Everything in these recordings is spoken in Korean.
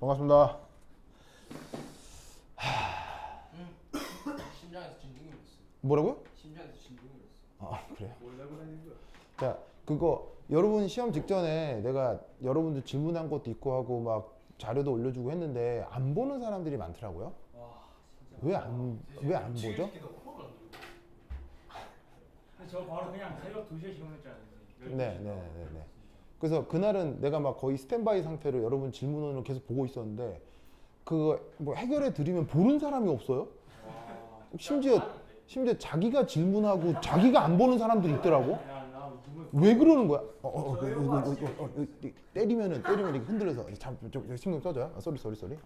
반갑습니다. 심장에서 진동이 났어. 뭐라고요? 심장에서 진동이 났어. 아, 그래요? 뭐라고 하는 거야? 자, 그거 여러분 시험 직전에 내가 여러분들 질문한 것도 있고 하고 막 자료도 올려주고 했는데 안 보는 사람들이 많더라고요. 와 진짜. 왜 안 보죠? 근데 저 바로 그냥 새벽 2시에 시험했잖아요. 네. 그래서 그날은 내가 막 거의 스탠바이 상태로 여러분 질문을 계속 보고 있었는데 그거 뭐 해결해 드리면 보는 사람이 없어요. 심지어 자기가 질문하고 자기가 안 보는 사람들이 있더라고. 나 누구? 왜 그러는 거야? 때리면 이렇게 흔들려서 신경 써줘요. 쏘리.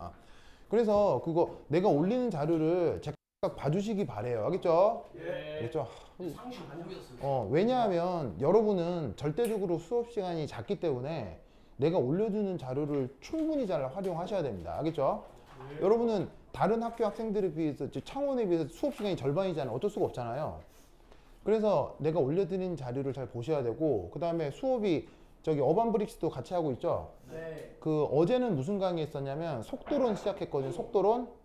그래서 그거 내가 올리는 자료를 각각 봐주시기 바래요. 알겠죠? 예. 알겠죠? 상식 못 믿었어요. 왜냐하면 여러분은 절대적으로 수업 시간이 작기 때문에 내가 올려주는 자료를 충분히 잘 활용하셔야 됩니다. 알겠죠? 여러분은 다른 학교 학생들에 비해서 창원에 비해서 수업 시간이 절반이잖아요. 어쩔 수가 없잖아요. 그래서 내가 올려드린 자료를 잘 보셔야 되고, 그 다음에 수업이 저기 어반브릭스도 같이 하고 있죠. 네. 그 어제는 무슨 강의 했었냐면 속도론 시작했거든요. 속도론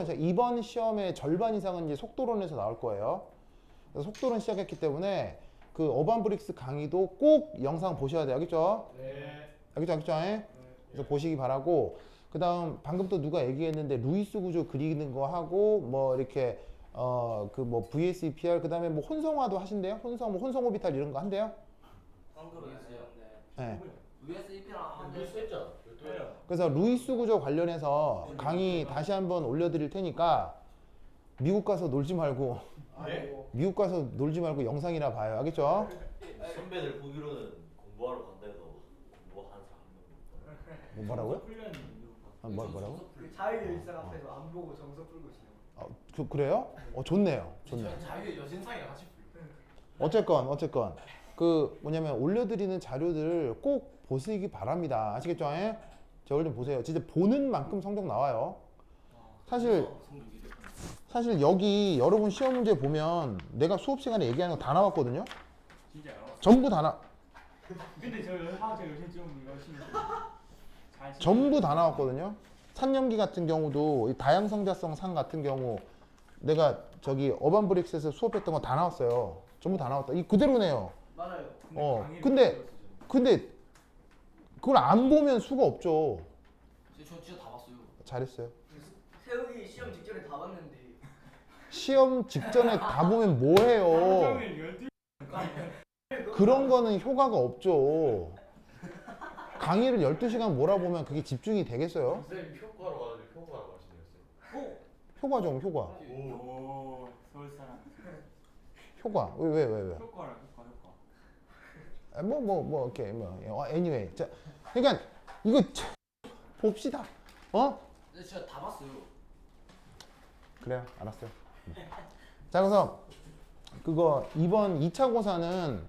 시작. 이번 시험의 절반 이상은 이제 속도론에서 나올 거예요. 그래서 속도론 시작했기 때문에 그 어반브릭스 강의도 꼭 영상 보셔야 돼요. 알겠죠? 네. 알겠죠? 그래서 보시기 바라고. 그 다음 방금 또 누가 얘기했는데 루이스 구조 그리는 거 하고 뭐 이렇게 그 뭐 VSEPR 그 다음에 뭐 혼성화도 하신대요? 혼성 오비탈 이런 거 한대요? 한글은 했어요. 네. VSEP랑 한글 했죠. 그래서 루이스 구조 관련해서 강의 다시 한번 올려드릴 테니까 미국 가서 놀지 말고 영상이나 봐요. 알겠죠? 선배들 보기로는 공부하러 간다 해서 공부한 사람 뭐라고요? 훈련 뭐라고? 그 자유 일상 앞에서 안 보고 정서 풀고 있어요. 그래요? 좋네요. 자유의 여신상이랑 같이 불러. 어쨌건 그 뭐냐면 올려드리는 자료들 꼭 보시기 바랍니다. 아시겠죠? 저걸 좀 보세요. 진짜 보는 만큼 성적 나와요. 사실 여기 여러분 시험 문제 보면 내가 수업 시간에 얘기하는 거 다 나왔거든요. 진짜요? 전부 다 나. 근데 저 화학자 요새 좀 열심히 잘 전부 다 나왔거든요. 산염기 같은 경우도 이 다양성자성 상 같은 경우 내가 저기 어반브릭스에서 수업했던 거 다 나왔어요. 전부 다 나왔다. 이 그대로네요. 맞아요. 근데 그걸 안 보면 수가 없죠. 저 진짜 다 봤어요. 잘했어요. 세욱이 시험 직전에 다 봤는데 시험 직전에 다 보면 뭐해요? 종일 12. 그런 거는 효과가 없죠. 강의를 12시간 몰아보면 그게 집중이 되겠어요? 선생님 효과로 하시네요. 효과. 오 서울 사람. 효과. 왜? 효과. 이렇게, anyway. 자, 그러니까, 이거, 봅시다. 근데 진짜 다 봤어요. 그래요. 알았어요. 자, 그래서, 그거, 이번 2차 고사는,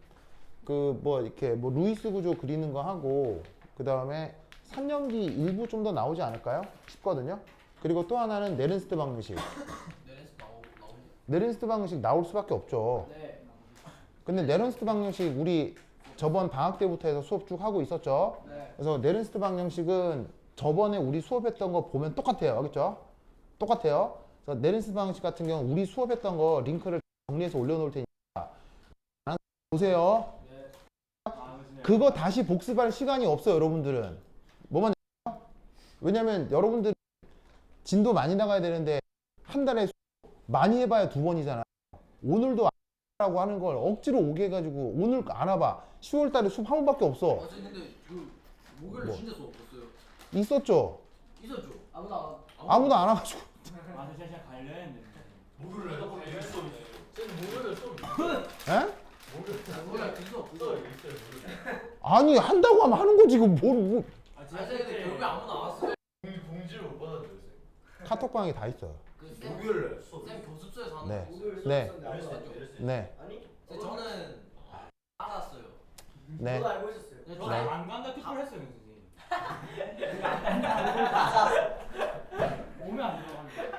이렇게, 루이스 구조 그리는 거 하고, 그 다음에, 산염기 일부 좀 더 나오지 않을까요? 싶거든요. 그리고 또 하나는 네른스트 방정식. 나오네. 네른스트 방정식 나올 수밖에 없죠. 네. 근데 네른스트 방정식 우리 저번 방학 때부터 해서 수업 쭉 하고 있었죠. 네. 그래서 네른스트 방정식은 저번에 우리 수업했던 거 보면 똑같아요. 알겠죠? 똑같아요. 그래서 네른스트 방정식 같은 경우 우리 수업했던 거 링크를 정리해서 올려놓을 테니까 보세요. 그거 다시 복습할 시간이 없어요. 여러분들은. 뭐만 왜냐면 여러분들 진도 많이 나가야 되는데 한 달에 많이 해봐야 2번이잖아요. 오늘도 라고 하는 걸 억지로 오게 해가지고 오늘 안 와봐. 10월 달에 수업 한 번밖에 없어. 근데 그 목요일에 뭐? 진짜 수업 없었어요. 있었죠? 있었죠. 아무도 안 와가지고. 맞아 진짜 가려야 했는데. 목요일에 목요일에 수업 에? 목요일에 그 수업 없어요. 아니 한다고 하면 하는 거지. 이거 뭘 근데 결국에 아무도 안 왔어요. 공지를 못 받았는데 카톡방에 다 있어요. 목요일에 수업 쌤 교습소에서 하는 네. 거. 목요일 네. 수업 나왔어요. 네. 아니 근데 저는 알았어요. 네. 저도 알고 있었어요. 근데 저는 저는 안 간다 투표를 했어요 선생님. 오면 안 들어가는데.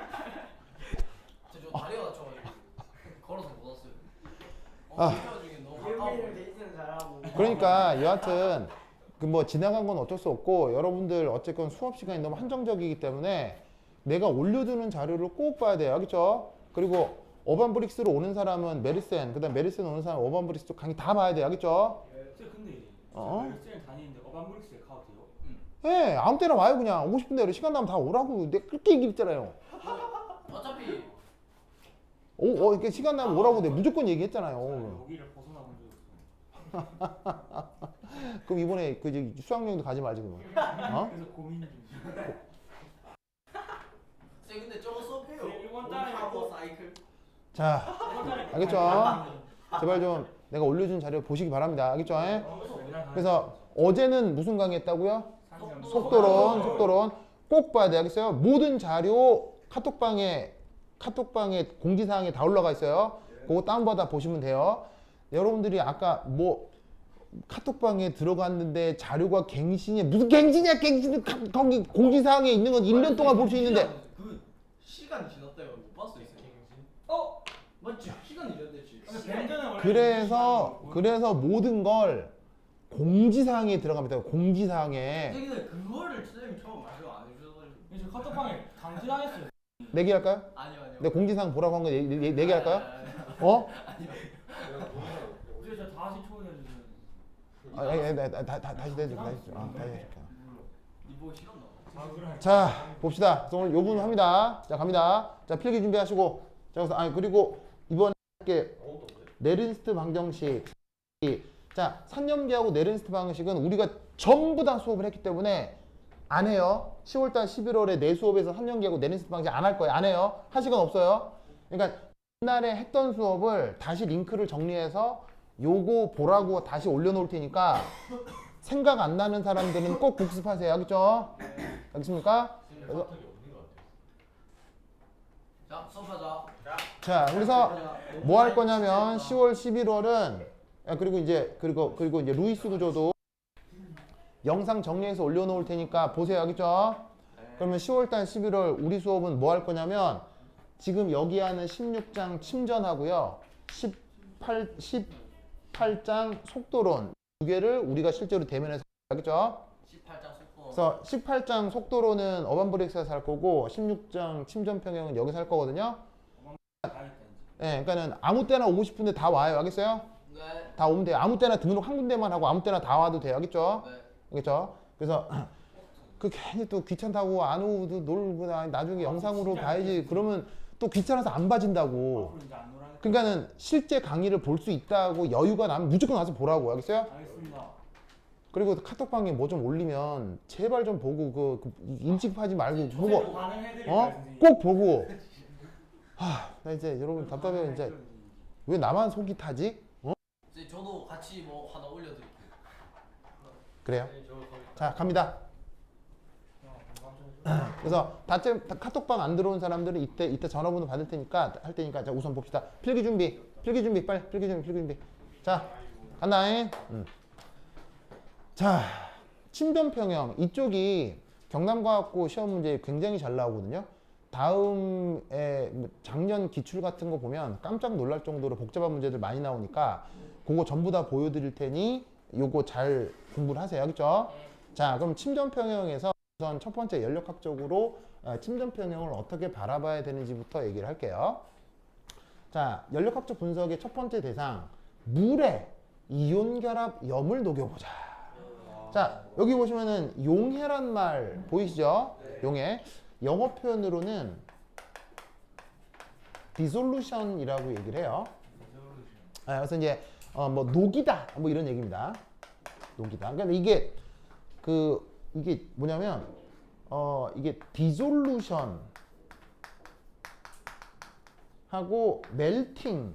저 다리가 다쳐가지고 걸어서 못 왔어요. 아. 중에 너무 가까워. 예민이랑 데이트는 잘하고. 그러니까 여하튼 그 뭐 지나간 건 어쩔 수 없고 여러분들 어쨌건 수업 시간이 너무 한정적이기 때문에 내가 올려두는 자료를 꼭 봐야 돼요. 알겠죠? 그리고 어반브릭스로 오는 사람은 메르센, 그다음 메르센 오는 사람은 어반브릭스 강의 다 봐야 돼요. 알겠죠? 쌤 근데 어? 쌤 다니는데 어반브릭스에 가도 돼요? 예, 아무 때나 와요. 그냥 오고 싶은 대로 시간 나면 다 오라고. 내가 그렇게 얘기했잖아요. 어차피 이렇게 시간 나면 오라고 내가 무조건 얘기했잖아요. 여기를 벗어나 본 적이 없어. 그럼 이번에 그 이제 수학여행도 가지 말지 그러면. 어? 그래서 고민 중. 쌤 근데 저거 수업해요. 쌤, 이번 달에 하고 뭐- 사이클. 자, 알겠죠? 제발 좀 내가 올려준 자료 보시기 바랍니다. 알겠죠? 예? 그래서 어제는 무슨 강의했다고요? 속도론 꼭 봐야 돼. 알겠어요? 모든 자료 카톡방에 공지사항에 다 올라가 있어요. 그거 다운받아 보시면 돼요. 여러분들이 아까 뭐 카톡방에 들어갔는데 자료가 갱신이야. 무슨 갱신이야? 갱신은 거기 공지사항에 있는 건 1년 동안 볼 수 있는데. 그 시간이 지났다 이거 못 봤어 있어. 어? 맞지? 시간이 지났댔지. 그래서 모든 걸 공지사항에 들어갑니다. 공지사항에. 근데 그거를 선생님 처음 말씀 안 해주셔가지고. 저 카톡방에 강제당했어요. 내기할까요? 아니요 아니요. 내 공지사항 보라고 한 거 내기할까요? 아니요. 어? 저 다시 초대해주세요. 다시 해줄게. 다시 해줄게. 이거 싫었나? 자, 봅시다. 그래서 오늘 요 부분 합니다. 자, 갑니다. 자, 필기 준비하시고. 자, 그래서 그리고 이번에 네른스트 방정식. 자, 산염기하고 네른스트 방정식은 우리가 전부 다 수업을 했기 때문에 안 해요. 10월달 11월에 내 수업에서 산염기하고 네른스트 방정식 안 할 거예요. 안 해요. 할 시간 없어요. 그러니까 옛날에 했던 수업을 다시 링크를 정리해서 요거 보라고 다시 올려놓을 테니까 생각 안 나는 사람들은 꼭 복습하세요. 알겠죠? 알겠습니까? 그래서 자 수업하자. 자, 그래서 뭐 할 거냐면 10월, 11월은 그리고 이제 루이스 구조도 영상 정리해서 올려놓을 테니까 보세요. 알겠죠? 그러면 10월달 11월 우리 수업은 뭐 할 거냐면 지금 여기 하는 16장 침전하고요. 18장 속도론 두 개를 우리가 실제로 대면해서 알겠죠? 18장 속도. 그래서 18장 속도론은 어반브릭스에서 할 거고 16장 침전 평형은 여기서 할 거거든요. 예, 그러니까는 아무 때나 오고 싶은데 다 와요. 알겠어요? 네. 다 오면 돼요. 아무 때나 등록 한 군데만 하고 아무 때나 다 와도 돼요. 알겠죠? 네. 알겠죠? 그래서 그 괜히 또 귀찮다고 안 오고 놀고 나중에 영상으로 봐야지 그러면 또 귀찮아서 안 봐진다고. 그러니까는 실제 강의를 볼 수 있다고 여유가 나면 무조건 와서 보라고. 알겠어요? 알겠습니다. 그리고 카톡방에 뭐 좀 올리면 제발 좀 보고 그 인식하지 말고 보고 꼭 보고. 나 이제 여러분 답답해요. 이제 왜 나만 속이 타지? 이제 저도 같이 뭐 하나 올려드릴게요. 그래요? 자, 갑니다. 그래서 다 카톡방 안 들어온 사람들은 이때 전화번호 받을 테니까 할 테니까 자, 우선 봅시다. 필기 준비 빨리 필기 준비. 자, 간다잉. 자, 침변평형 이쪽이 경남과학고 시험 문제 굉장히 잘 나오거든요. 다음에 작년 기출 같은 거 보면 깜짝 놀랄 정도로 복잡한 문제들 많이 나오니까 그거 전부 다 보여드릴 테니 요거 잘 공부를 하세요. 알겠죠? 자, 그럼 침전평형에서 우선 첫 번째 연력학적으로 침전평형을 어떻게 바라봐야 되는지부터 얘기를 할게요. 자, 연력학적 분석의 첫 번째 대상 물에 이온결합 염을 녹여보자. 자, 여기 보시면은 용해란 말 보이시죠? 용해. 영어 표현으로는 dissolution이라고 얘기를 해요. 그래서 이제 뭐 녹이다 뭐 이런 얘기입니다. 녹이다. 그러니까 이게 뭐냐면 이게 dissolution 하고 melting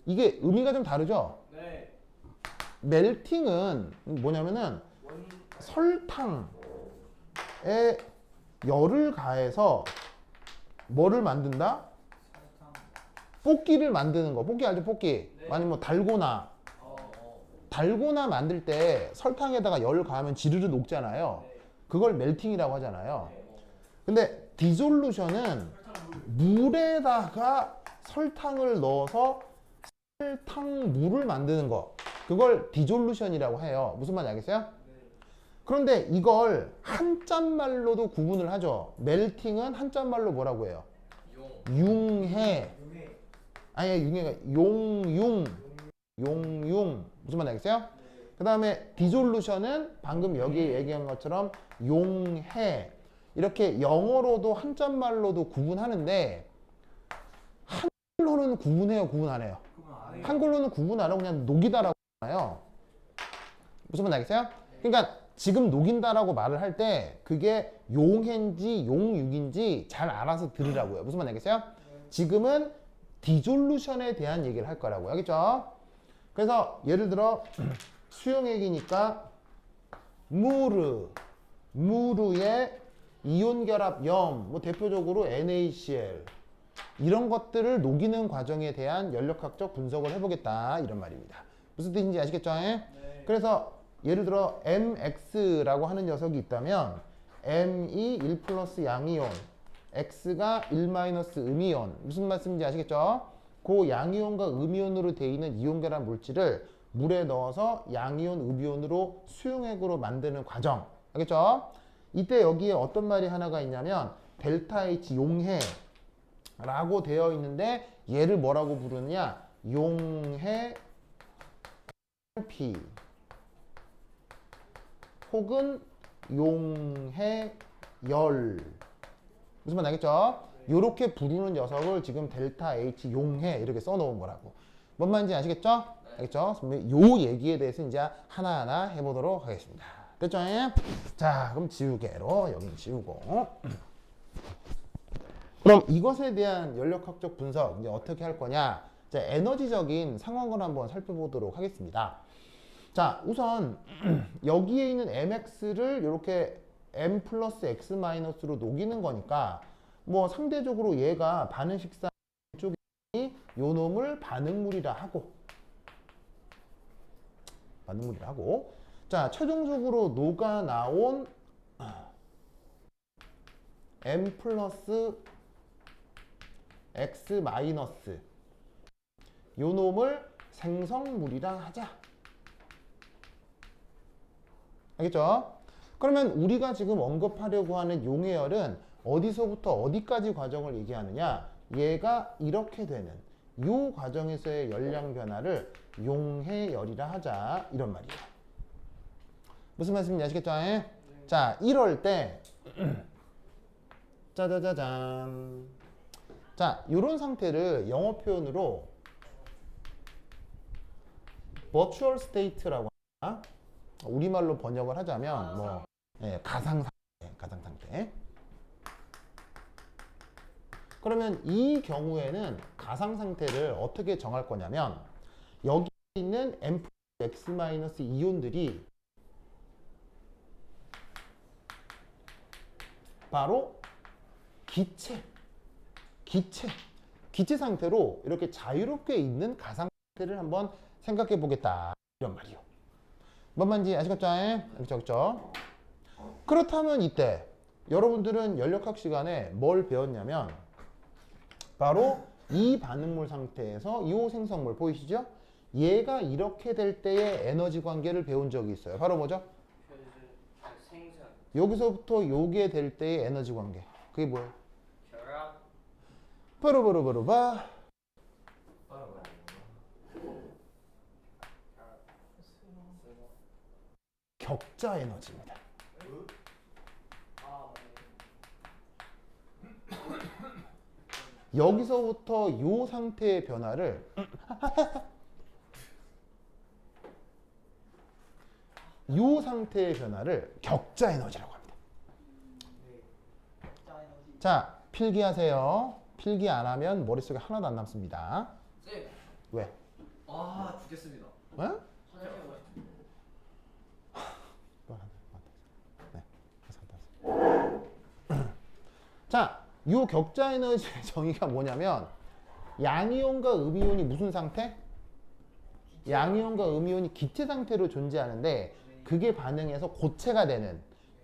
이게 의미가 좀 다르죠? 네. melting은 뭐냐면은 설탕에 열을 가해서 뭐를 만든다? 볶기를 만드는 거. 볶기 알죠? 볶기. 네. 아니면 뭐 달고나. 달고나 만들 때 설탕에다가 열을 가하면 지르르 녹잖아요. 그걸 멜팅이라고 하잖아요. 근데 디솔루션은 물에다가 설탕을 넣어서 설탕물을 만드는 거. 그걸 디졸루션이라고 해요. 무슨 말인지 알겠어요? 그런데 이걸 한자말로도 구분을 하죠. 멜팅은 한자말로 뭐라고 해요? 융해. 아니 융해가 용융. 무슨 말인지 알겠어요? 그 다음에 디졸루션은 방금 여기 얘기한 것처럼 용해. 이렇게 영어로도 한자말로도 구분하는데 한글로는 구분해요, 구분 안 해요? 한글로는 구분 안 하고 그냥 녹이다라고 하잖아요. 무슨 말인지 알겠어요? 그러니까 지금 녹인다라고 말을 할 때 그게 용해인지 용육인지 잘 알아서 들으라고요. 무슨 말인지 알겠어요? 지금은 디졸루션에 대한 얘기를 할 거라고요. 알겠죠? 그래서 예를 들어 수용액이니까 무르의 이온 결합 염, 뭐 대표적으로 NaCl 이런 것들을 녹이는 과정에 대한 연력학적 분석을 해보겠다 이런 말입니다. 무슨 뜻인지 아시겠죠? 그래서 예를 들어 MX라고 하는 녀석이 있다면 M이 1 플러스 양이온, X가 1 마이너스 음이온. 무슨 말씀인지 아시겠죠? 그 양이온과 음이온으로 되어 있는 이온 결합 물질을 물에 넣어서 양이온, 음이온으로 수용액으로 만드는 과정. 알겠죠? 이때 여기에 어떤 말이 하나가 있냐면 델타 H 용해라고 되어 있는데 얘를 뭐라고 부르느냐? 용해 P 혹은 용해열. 무슨 말 알겠죠? 이렇게 부르는 녀석을 지금 델타 H 용해 이렇게 써놓은 거라고. 뭔 말인지 아시겠죠? 알겠죠? 요 얘기에 대해서 이제 하나하나 해보도록 하겠습니다. 됐죠? 자, 그럼 지우개로 여기 지우고. 그럼 이것에 대한 연력학적 분석 이제 어떻게 할 거냐? 자, 에너지적인 상황을 한번 살펴보도록 하겠습니다. 자, 우선 여기에 있는 mx를 이렇게 m 플러스 x 마이너스로 녹이는 거니까 뭐 상대적으로 얘가 반응식상 쪽이 요 놈을 반응물이라 하고 자, 최종적으로 녹아 나온 m 플러스 x 마이너스 요 놈을 생성물이라 하자. 알겠죠? 그러면 우리가 지금 언급하려고 하는 용해열은 어디서부터 어디까지 과정을 얘기하느냐? 얘가 이렇게 되는 이 과정에서의 열량 변화를 용해열이라 하자 이런 말이에요. 무슨 말씀인지 아시겠죠? 자, 이럴 때 짜자자잔. 자, 이런 상태를 영어 표현으로 virtual state라고 하나? 우리말로 번역을 하자면 뭐 가상 상태. 그러면 이 경우에는 가상 상태를 어떻게 정할 거냐면 여기 있는 M X 마이너스 이온들이 바로 기체 상태로 이렇게 자유롭게 있는 가상 상태를 한번 생각해 보겠다 이런 말이요. 뭔 말인지 아시겠죠? 그렇죠? 그렇다면 이때 여러분들은 연력학 시간에 뭘 배웠냐면 바로 이 반응물 상태에서 이 생성물 보이시죠? 얘가 이렇게 될 때의 에너지 관계를 배운 적이 있어요. 바로 뭐죠? 여기서부터 요게 될 때의 에너지 관계. 그게 뭐예요? 바로바로바로바 격자 에너지입니다. 여기서부터 요 상태의 변화를 요 상태의 변화를 격자 에너지라고 합니다. 자, 필기하세요. 필기 안 하면 머릿속에 하나도 안 남습니다. 쌤. 왜? 아, 죽겠습니다. 왜? 화장실 가고 싶어요. 자, 요 격자 에너지의 정의가 뭐냐면 양이온과 음이온이 무슨 상태? 양이온과 음이온이 기체 상태로 존재하는데 그게 반응해서 고체가 되는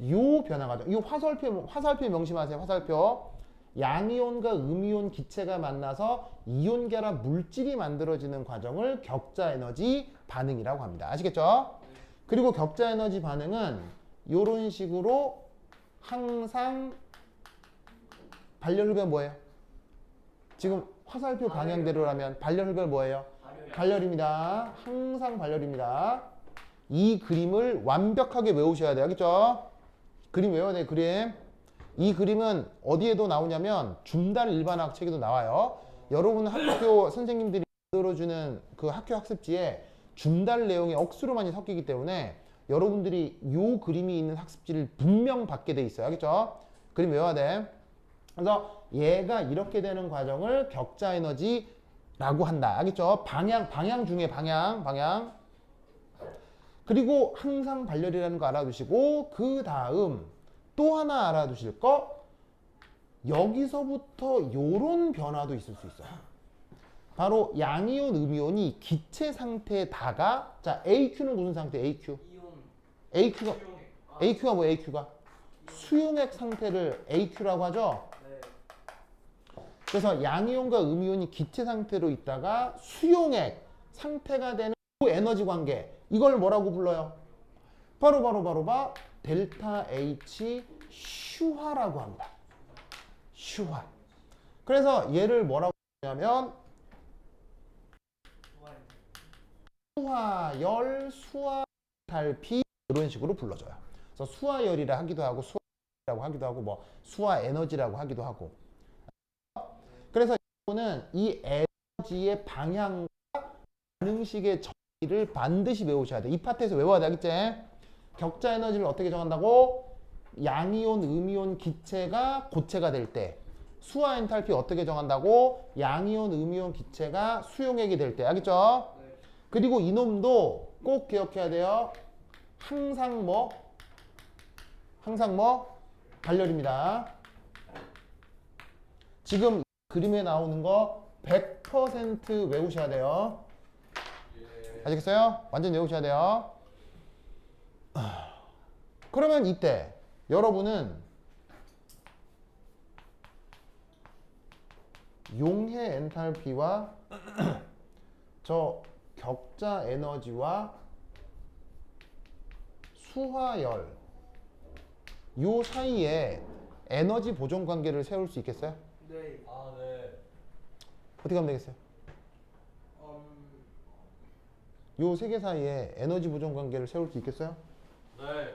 요 변화가 요 화살표 명심하세요. 화살표 양이온과 음이온 기체가 만나서 이온 결합 물질이 만들어지는 과정을 격자 에너지 반응이라고 합니다. 아시겠죠? 그리고 격자 에너지 반응은 이런 식으로 항상 발열흡연 뭐예요? 지금 화살표 방향대로라면 발열흡연 뭐예요? 발열입니다. 항상 발열입니다. 이 그림을 완벽하게 외우셔야 돼요. 알겠죠? 그림 외워야 돼요. 그림. 이 그림은 어디에도 나오냐면 중달 일반학 책에도 나와요. 여러분 학교 선생님들이 만들어주는 그 학교 학습지에 중달 내용이 억수로 많이 섞이기 때문에 여러분들이 이 그림이 있는 학습지를 분명 받게 돼 있어요. 알겠죠? 그림 외워야 돼. 그래서 얘가 이렇게 되는 과정을 격자 에너지라고 한다. 알겠죠? 방향 중에 방향. 그리고 항상 발열이라는 거 알아두시고 그 다음 또 하나 알아두실 거 여기서부터 요런 변화도 있을 수 있어요. 바로 양이온, 음이온이 기체 상태에다가 자 AQ는 무슨 상태? AQ. AQ가 뭐예요? AQ가 수용액 상태를 AQ라고 하죠. 그래서 양이온과 음이온이 기체 상태로 있다가 수용액 상태가 되는 그 에너지 관계 이걸 뭐라고 불러요? 바로 델타 H 슈화라고 합니다. 슈화. 그래서 얘를 뭐라고 하냐면 수화열, 수화달피 이런 식으로 불러줘요. 그래서 수화열이라 하기도 하고 수화라고 하기도 하고 뭐 수화에너지라고 하기도 하고. 그래서 이거는 이 에너지의 방향과 반응식의 정의를 반드시 외우셔야 돼. 이 파트에서 외워야 돼. 알겠지? 격자 에너지를 어떻게 정한다고? 양이온, 음이온 기체가 고체가 될 때. 수화 엔탈피 어떻게 정한다고? 양이온, 음이온 기체가 수용액이 될 때. 알겠죠? 그리고 이놈도 꼭 기억해야 돼요. 항상 뭐? 발열입니다. 지금 그림에 나오는 거 100% 외우셔야 돼요. 아시겠어요? 완전 외우셔야 돼요. 그러면 이때 여러분은 용해 엔탈피와 저 격자 에너지와 수화열 요 사이에 에너지 보존 관계를 세울 수 있겠어요? 네. 어떻게 하면 되겠어요? 요 세 개 사이에 에너지 보존 관계를 세울 수 있겠어요? 네.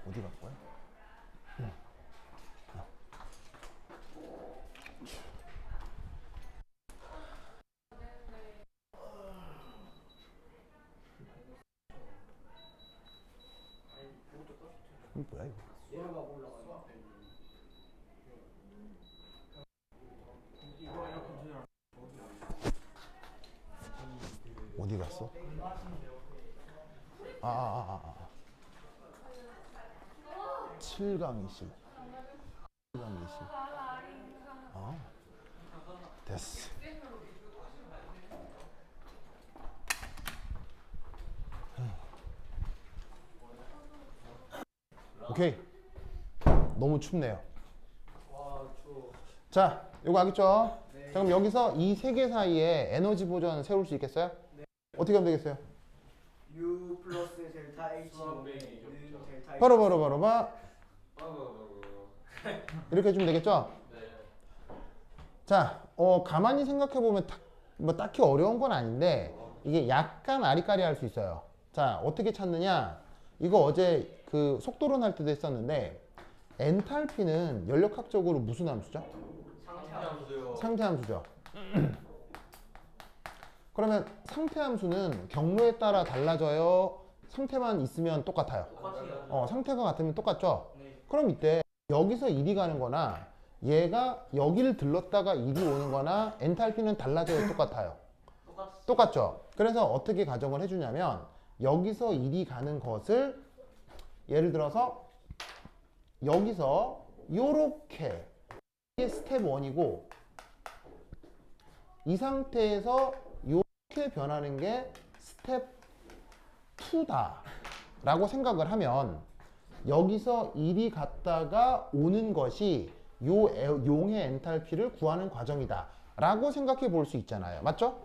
어디 갈 거야? 이거 뭐야 이거? 얘가 올라가요. 어디 갔어? 아. 7강 이실. 7강 이실. 됐어. 오케이. 너무 춥네요. 와, 추워. 자, 요거 알겠죠? 네. 자, 그럼 여기서 이 세 개 사이에 에너지 보존 세울 수 있겠어요? 네. 어떻게 하면 되겠어요? U 플러스 델타 H 는 델타 H. 바로 이렇게 해주면 되겠죠? 자, 가만히 생각해보면 뭐 딱히 어려운 건 아닌데 이게 약간 아리까리 할 수 있어요. 자, 어떻게 찾느냐? 이거 어제 그 속도론 할 때도 했었는데 엔탈피는 연력학적으로 무슨 함수죠? 상태 함수죠. 그러면 상태 함수는 경로에 따라 달라져요? 상태만 있으면 똑같아요? 상태가 같으면 똑같죠? 그럼 이때 여기서 일이 가는 거나 얘가 여기를 들렀다가 일이 오는 거나 엔탈피는 달라져요? 똑같아요? 똑같죠? 그래서 어떻게 가정을 해주냐면 여기서 일이 가는 것을 예를 들어서 여기서 요렇게 이게 스텝 1이고 이 상태에서 요렇게 이렇게 변하는 게 스텝 2다 라고 생각을 하면 여기서 1이 갔다가 오는 것이 용의 엔탈피를 구하는 과정이다 라고 생각해 볼 수 있잖아요. 맞죠?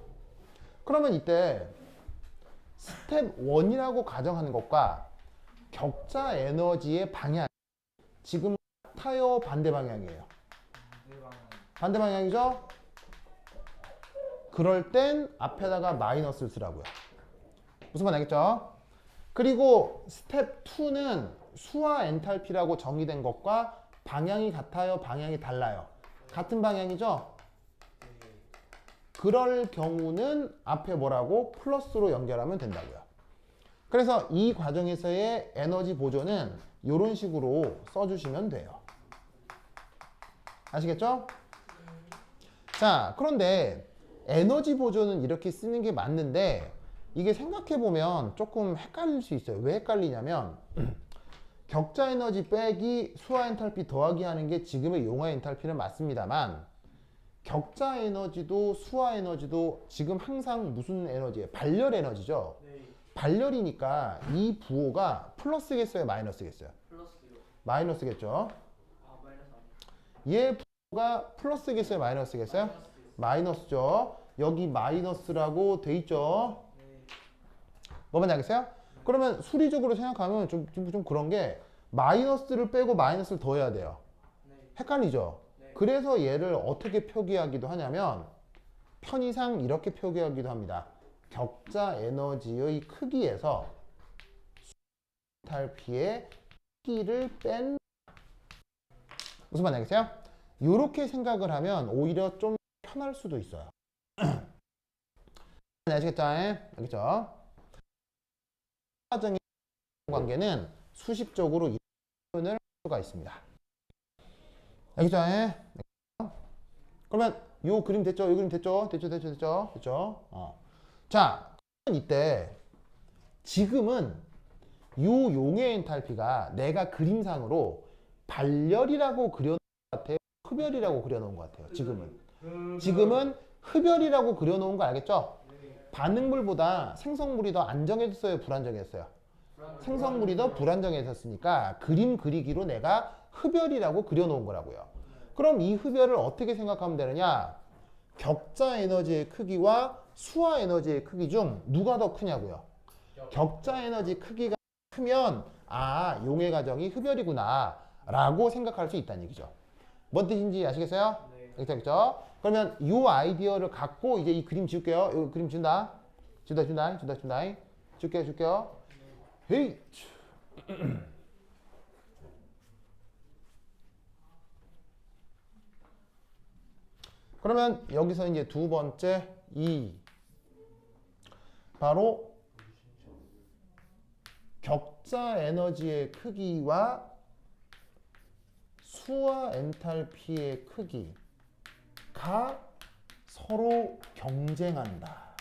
그러면 이때 스텝 1이라고 가정하는 것과 격자 에너지의 방향 지금 같아요? 반대 방향이에요? 반대 방향이죠? 그럴 땐 앞에다가 마이너스를 쓰라고요. 무슨 말 알겠죠? 그리고 스텝 2는 수와 엔탈피라고 정의된 것과 방향이 같아요? 방향이 달라요? 같은 방향이죠? 그럴 경우는 앞에 뭐라고? 플러스로 연결하면 된다고요. 그래서 이 과정에서의 에너지 보존은 이런 식으로 써주시면 돼요. 아시겠죠? 자, 그런데 에너지 보존은 이렇게 쓰는 게 맞는데 이게 생각해보면 조금 헷갈릴 수 있어요. 왜 헷갈리냐면 격자 에너지 빼기 수화 엔탈피 더하기 하는 게 지금의 용화 엔탈피는 맞습니다만 격자 에너지도 수화 에너지도 지금 항상 무슨 에너지예요? 발열 에너지죠? 네. 발열이니까 이 부호가 플러스겠어요? 마이너스겠어요? 플러스요. 마이너스겠죠? 아 마이너스 아니에요. 얘 부호가 플러스겠어요? 마이너스겠어요? 마이너스죠. 여기 마이너스라고 돼 있죠. 네. 뭐만 알겠어요? 그러면 수리적으로 생각하면 좀 그런 게 마이너스를 빼고 마이너스를 더해야 돼요. 네. 헷갈리죠? 네. 그래서 얘를 어떻게 표기하기도 하냐면 편의상 이렇게 표기하기도 합니다. 격자 에너지의 크기에서 엔탈피의 크기를 뺀 무슨 말 알겠어요? 이렇게 생각을 하면 오히려 좀 편할 수도 있어요. 아시겠죠? 알겠죠? 과정의 관계는 수식적으로 표현을 할 수가 있습니다. 알겠죠? 그러면 요 그림 됐죠? 요 그림 됐죠? 됐죠? 자, 이때 지금은 요 용의 엔탈피가 내가 그림상으로 발열이라고 그려놓은 것 같아요? 흡열이라고 그려놓은 것 같아요. 지금은 흡열이라고 그려놓은 거 알겠죠? 반응물보다 생성물이 더 안정해졌어요? 불안정했어요? 생성물이 더 불안정해졌으니까 그림 그리기로 내가 흡열이라고 그려놓은 거라고요. 그럼 이 흡열을 어떻게 생각하면 되느냐? 격자 에너지의 크기와 수화 에너지의 크기 중 누가 더 크냐고요? 격자 에너지 크기가 크면 아, 용의 과정이 흡열이구나 라고 생각할 수 있다는 얘기죠. 뭔 뜻인지 아시겠어요? 네. 알겠죠? 그러면 이 아이디어를 갖고 이제 이 그림 지울게요. 이 그림 지운다. 줄게요. 헤이. 그러면 여기서 이제 두 번째 바로 격자 에너지의 크기와 수화 엔탈피의 크기가 서로 경쟁한다.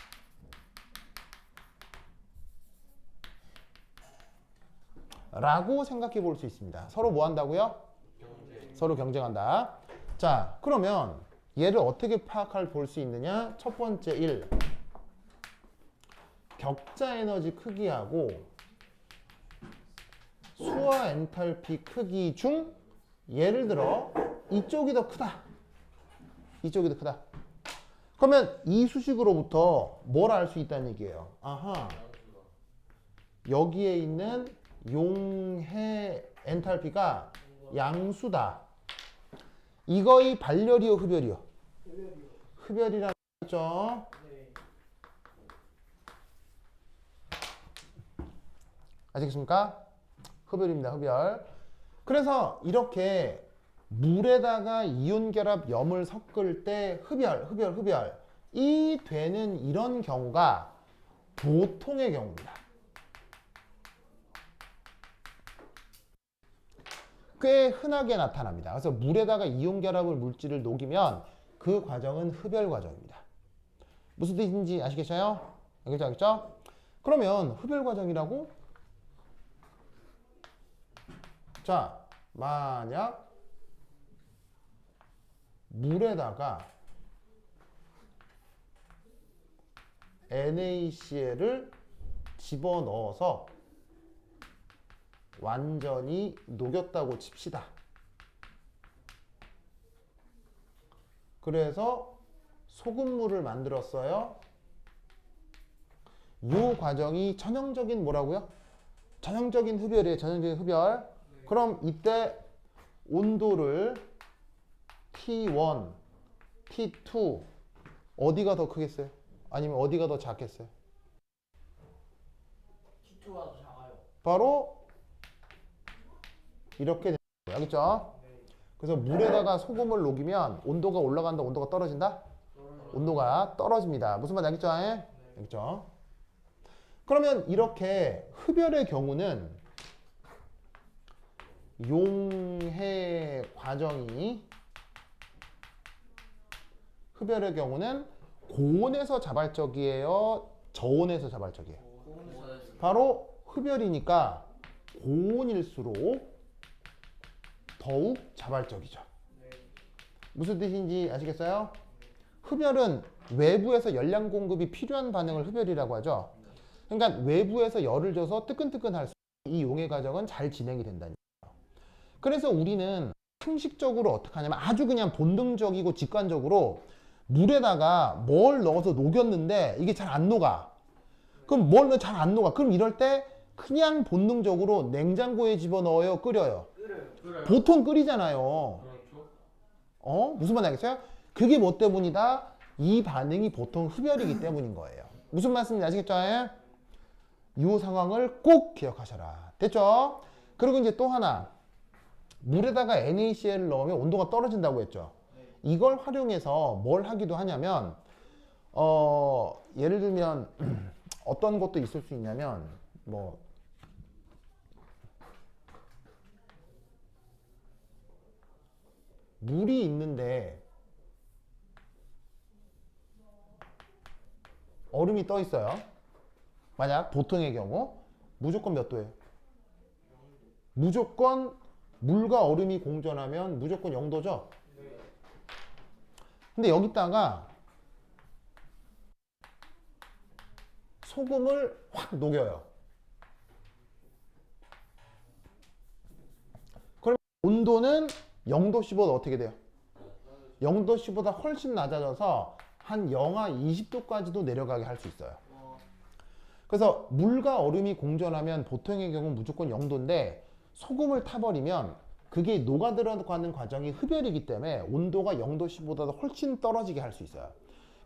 라고 생각해 볼 수 있습니다. 서로 뭐 한다고요? 서로 경쟁한다. 자, 그러면 얘를 어떻게 볼 수 있느냐? 첫 번째 1. 격자 에너지 크기하고 수화 엔탈피 크기 중 예를 들어 이쪽이 더 크다. 그러면 이 수식으로부터 뭘 알 수 있다는 얘기예요? 아하. 여기에 있는 용해 엔탈피가 양수다. 이거의 발열이요, 흡열이요? 흡열이라는 거죠. 네. 아시겠습니까? 흡열입니다, 흡열. 그래서 이렇게 물에다가 이온 결합 염을 섞을 때 흡열 이 되는 이런 경우가 보통의 경우입니다. 꽤 흔하게 나타납니다. 그래서 물에다가 이온 결합을 물질을 녹이면 그 과정은 흡열 과정입니다. 무슨 뜻인지 아시겠어요? 알겠죠? 그러면 흡열 과정이라고? 자, 만약 물에다가 NaCl을 집어넣어서 완전히 녹였다고 칩시다. 그래서 소금물을 만들었어요. 이 과정이 전형적인 뭐라고요? 전형적인 흡열이에요. 전형적인 흡열. 그럼 이때 온도를 T1, T2 어디가 더 크겠어요? 아니면 어디가 더 작겠어요? T2가 더 작아요. 바로 이렇게 되는 거예요. 알겠죠? 그래서 물에다가 소금을 녹이면 온도가 올라간다, 온도가 떨어진다? 온도가 떨어집니다. 무슨 말인지 알겠죠? 알겠죠? 그러면 이렇게 흡열의 경우는 용해 과정이 흡열의 경우는 고온에서 자발적이에요? 저온에서 자발적이에요? 고온에서 바로 흡열이니까 고온일수록 더욱 자발적이죠. 무슨 뜻인지 아시겠어요? 흡열은 외부에서 열량 공급이 필요한 반응을 흡열이라고 하죠. 그러니까 외부에서 열을 줘서 뜨끈뜨끈할수록 이 용해 과정은 잘 진행이 된다는 거예요. 그래서 우리는 상식적으로 어떻게 하냐면 아주 그냥 본능적이고 직관적으로 물에다가 뭘 넣어서 녹였는데 이게 잘 안 녹아. 그럼 뭘 넣으면 잘 안 녹아. 그럼 이럴 때 그냥 본능적으로 냉장고에 집어넣어요? 끓여요? 보통 끓이잖아요. 무슨 말 알겠어요? 그게 뭐 때문이다? 이 반응이 보통 흡열이기 때문인 거예요. 무슨 말씀인지 아시겠죠? 이 상황을 꼭 기억하셔라. 됐죠? 그리고 이제 또 하나. 물에다가 NaCl을 넣으면 온도가 떨어진다고 했죠. 이걸 활용해서 뭘 하기도 하냐면 예를 들면 어떤 것도 있을 수 있냐면 뭐 물이 있는데 얼음이 떠 있어요. 만약 보통의 경우 무조건 몇 도예요? 무조건 물과 얼음이 공존하면 무조건 0도죠? 근데 여기다가 소금을 확 녹여요. 그럼 온도는 0도씨보다 어떻게 돼요? 0도씨보다 훨씬 낮아져서 한 영하 20도까지도 내려가게 할 수 있어요. 그래서 물과 얼음이 공존하면 보통의 경우 무조건 0도인데 소금을 타버리면 그게 녹아 들어가는 과정이 흡열이기 때문에 온도가 0도씨보다도 훨씬 떨어지게 할 수 있어요.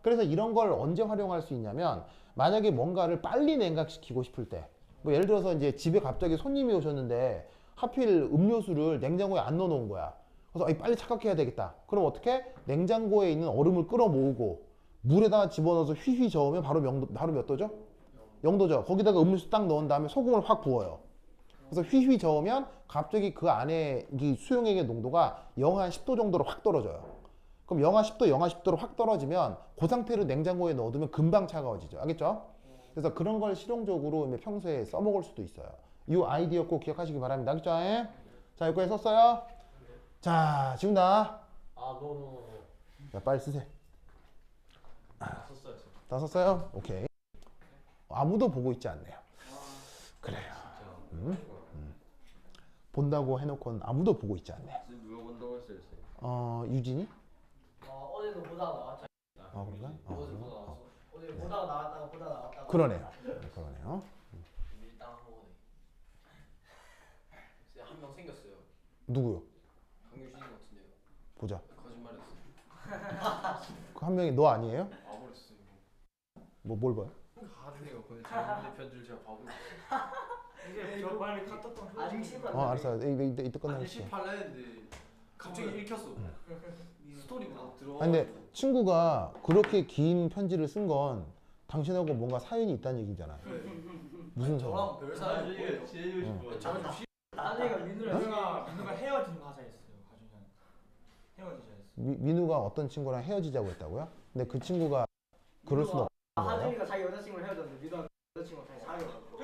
그래서 이런 걸 언제 활용할 수 있냐면 만약에 뭔가를 빨리 냉각시키고 싶을 때 뭐 예를 들어서 이제 집에 갑자기 손님이 오셨는데 하필 음료수를 냉장고에 안 넣어 놓은 거야. 그래서 빨리 착각해야 되겠다. 그럼 어떻게? 냉장고에 있는 얼음을 끌어 모으고 물에다가 집어넣어서 휘휘 저으면 바로 몇 도죠? 0도죠. 거기다가 음료수 딱 넣은 다음에 소금을 확 부어요. 그래서 휘휘 저으면 갑자기 그 안에 이 수용액의 농도가 영하 10도 정도로 확 떨어져요. 그럼 영하 10도, 영하 10도로 확 떨어지면 그 상태로 냉장고에 넣어두면 금방 차가워지죠. 알겠죠? 그래서 그런 걸 실용적으로 평소에 써먹을 수도 있어요. 이 아이디어 꼭 기억하시기 바랍니다. 알겠죠? 자, 여기까지 썼어요? 자, 지금 나. 너무 자, 빨리 쓰세요. 썼어요. 다 썼어요? 오케이. 아무도 보고 있지 않네요. 그래요. 본다고 해놓고는 아무도 보고 있지 않네요. 누가 본다고 했어요? 유진이? 어제도 보다가 나왔잖아. 그런가? 어제 보다 나왔어. 어제 보다가 나왔다가 보다 나왔다가. 그러네요. 그러네요. 밀당 한 거네. 한 명 생겼어요. 누구요? 강유신 같은데요. 보자. 거짓말했어요. 그 한 명이 너 아니에요? 바보랬어요. 뭘 봐요? 가중이가 보내 잘못된 편지를 제가 바보로. 이제 저 빨리 카톡방 아직 시간 알았어. 이때 끝나면 아니 쓸게. 18라 했는데 갑자기 읽혔어. 스토리가 들어. 아니 근데 친구가 그렇게 긴 편지를 쓴 건 당신하고 뭔가 사연이 있다는 얘기잖아. 무슨 사연? 저랑 별 사이 이게 제일 싶어. 저좀 아내가 민우랑 민우가 헤어지는 거 하자 했어요. 가중이랑 헤어지자 했어. 민우가 어떤 친구랑 헤어지자고 했다고요? 근데 그 친구가 그럴 수는 없는 거예요? 하준이가 자기 여자친구랑 헤어졌는데 민우가 여자친구랑 다시 사귀어가지고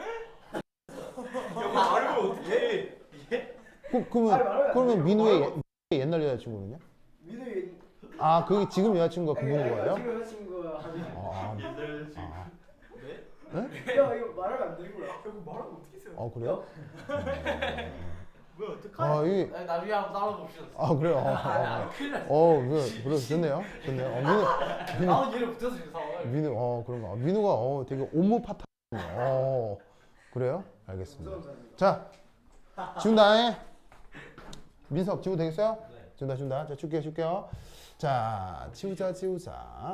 말을 어떻게? 그러면 민우의 옛날 여자친구는요? 민우의 그게 지금 여자친구가 그분인 거예요? 지금 여자친구가 하준이 야 이거 말하면 안 되고요. 이거 말하면 어떻게 써요? 그래요? 뭐야 어떡하? 이 나중에 한번 따라봅시다. 그래요. 큰일 났어. 그래 좋네요. 좋네요. 민우, 나온 얘를 붙여서 지금 상황을. 민우, 그런가. 민우가 되게 옴무 파타. 그래요? 알겠습니다. 자, 지운다. 민석 지우도 되겠어요? 네. 지운다. 자, 줄게요. 자, 지우자.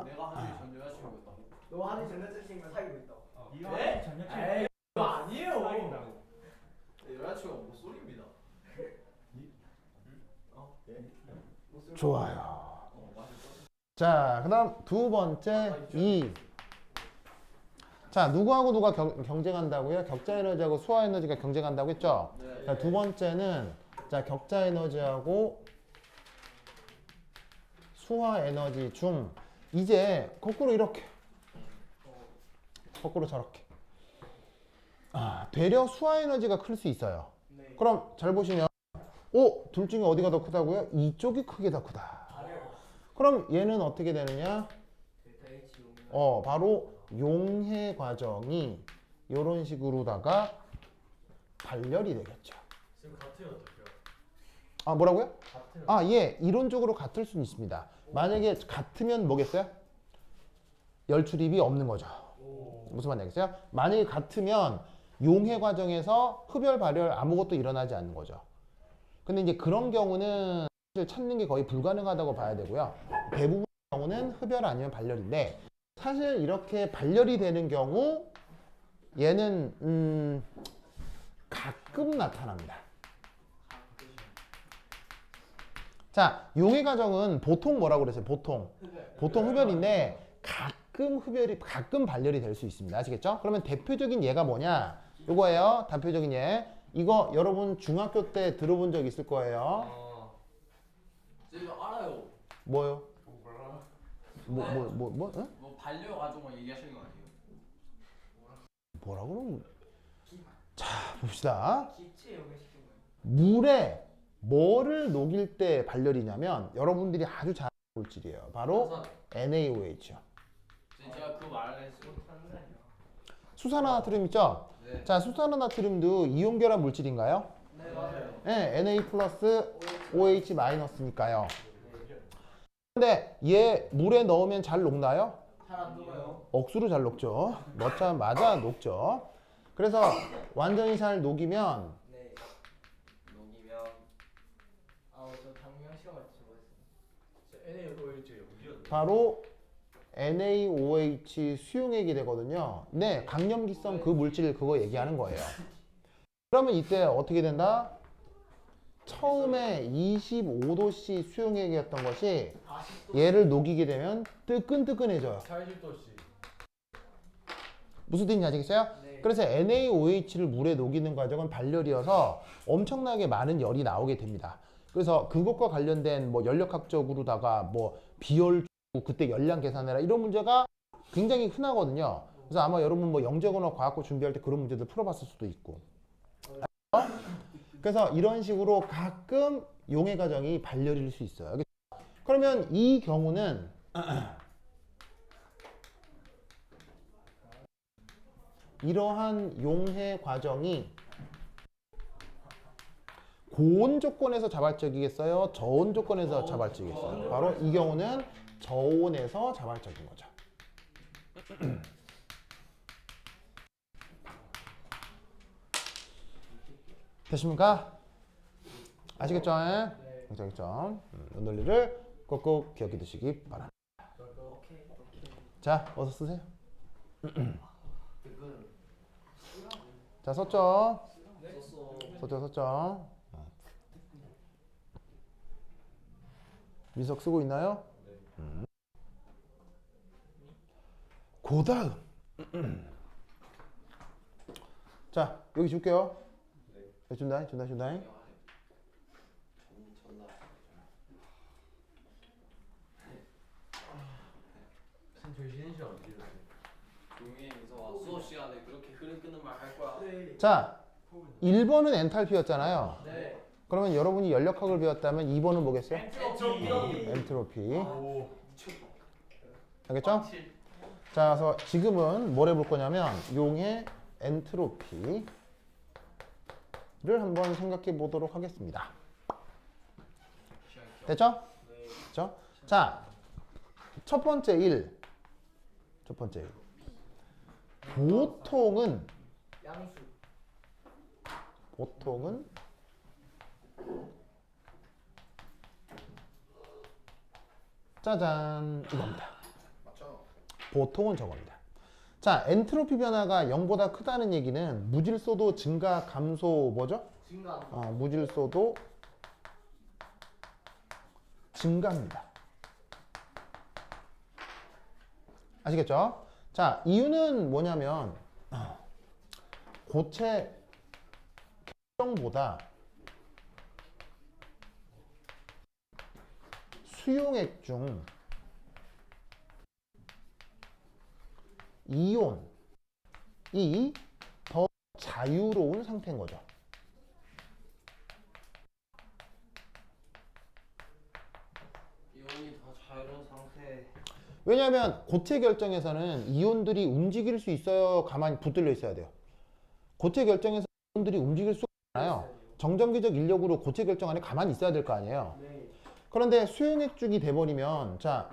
내가 하루에 전 여자친구였다. 너 한이 전 여자친구랑 사귀고 있다. 네가 네? 전혀 에이, 그거 아니에요. 사귄다고. 여자친구가 못 소리입니다. 좋아요. 맛있어. 자, 그다음 두 번째 2. 자, 누구하고 누가 경쟁한다고요? 격자 에너지하고 수화 에너지가 경쟁한다고 했죠? 네. 자, 두 번째는 자, 격자 에너지하고 수화 에너지 중 이제 거꾸로 이렇게 거꾸로 저렇게 되려 수화 에너지가 클 수 있어요. 네. 그럼 잘 보시면 둘 중에 어디가 더 크다고요? 이쪽이 크게 더 크다. 그럼 얘는 어떻게 되느냐? 델타 H 오면 바로 용해 과정이 이런 식으로다가 발열이 되겠죠. 지금 같으면 어떡해요? 뭐라고요? 같으면. 예, 이론적으로 같을 수는 있습니다. 만약에 같으면 뭐겠어요? 열 출입이 없는 거죠. 무슨 말이겠어요? 만약에 같으면 용해 과정에서 흡열, 발열 아무것도 일어나지 않는 거죠. 근데 이제 그런 경우는 사실 찾는 게 거의 불가능하다고 봐야 되고요. 대부분의 경우는 흡열 아니면 발열인데 사실 이렇게 발열이 되는 경우 얘는 가끔 나타납니다. 자, 용해 과정은 보통 뭐라고 그랬어요? 보통 흡열인데 가끔 발열이 될 수 있습니다. 아시겠죠? 그러면 대표적인 예가 뭐냐? 이거예요. 대표적인 예. 이거 여러분 중학교 때 들어본 적 있을 거예요. 제가 알아요. 뭐요? 몰라. 응? 뭐 반려 가족만 얘기하시는 거 아니에요? 뭐라고 그러면 자, 봅시다. 기체 연결시킨 거예요. 물에 뭐를 녹일 때 발열이냐면 여러분들이 아주 잘 아는 물질이에요. 바로 NaOH요. 제가 그 말을 했어요. 수산화나트륨 있죠? 네. 자, 수산화나트륨도 이온 결합 물질인가요? 네 맞아요. 네, Na 플러스 OH 마이너스니까요. 근데 얘 물에 넣으면 잘 녹나요? 잘안 녹아요. 억수로 잘 녹죠. 넣자마자 녹죠. 그래서 완전히 잘 녹이면 네. 녹이면 저 당명 시험 같이 적었어요. 바로 NaOH 수용액이 되거든요. 네, 강염기성 그 물질 그거 얘기하는 거예요. 그러면 이때 어떻게 된다? 처음에 25도씨 수용액이었던 것이 얘를 녹이게 되면 뜨끈뜨끈해져요. 40도씨. 무슨 뜻인지 아시겠어요? 네. 그래서 NaOH를 물에 녹이는 과정은 발열이어서 엄청나게 많은 열이 나오게 됩니다. 그래서 그것과 관련된 뭐 연력학적으로다가 뭐 비열 그때 열량 계산해라 이런 문제가 굉장히 흔하거든요. 그래서 아마 여러분 뭐 영재거나 과학고 준비할 때 그런 문제들 풀어봤을 수도 있고. 그래서 이런 식으로 가끔 용해 과정이 발열일 수 있어요. 그러면 이 경우는 이러한 용해 과정이 고온 조건에서 자발적이겠어요? 저온 조건에서 자발적이겠어요? 바로 이 경우는 저온에서 자발적인 거죠. 되십니까? 아시겠죠? 네. 아시겠죠? 이 논리를 꼭꼭 기억해 두시기 바랍니다. 오케이. 자, 어서 쓰세요. 그건 자, 썼죠? 썼어. 썼죠? 민석 쓰고 있나요? 그 다음. 자, 여기 줄게요. 준다. 저희 쉬는 시간 어떻게 됐어요? 조용히 해 민서아. 수업 시간에 그렇게 흐름 끄는 말 할 거야? 네. 자, 1번은 엔탈피였잖아요. 네. 그러면 여러분이 연력학을 배웠다면 2번은 뭐겠어요? 엔트로피. 엔트로피. 오. 알겠죠? 자, 그래서 지금은 뭘 해볼 거냐면 용의 엔트로피를 한번 생각해 보도록 하겠습니다. 됐죠? 됐죠? 자, 첫 번째 1. 첫 번째 1. 양수. 보통은 짜잔 이겁니다. 맞죠? 보통은 저겁니다. 자, 엔트로피 변화가 0보다 크다는 얘기는 무질소도 증가, 감소 뭐죠? 증가. 무질소도 증가입니다. 아시겠죠? 자, 이유는 뭐냐면 고체 결정보다 수용액 중 이온이 더 자유로운 상태인 거죠. 이온이 더 자유로운 상태. 왜냐하면 고체 결정에서는 이온들이 움직일 수 있어요? 가만히 붙들려 있어야 돼요? 고체 결정에서 이온들이 움직일 수가 없잖아요. 정전기적 인력으로 고체 결정 안에 가만히 있어야 될 거 아니에요. 네. 그런데 수용액죽이 돼버리면 자,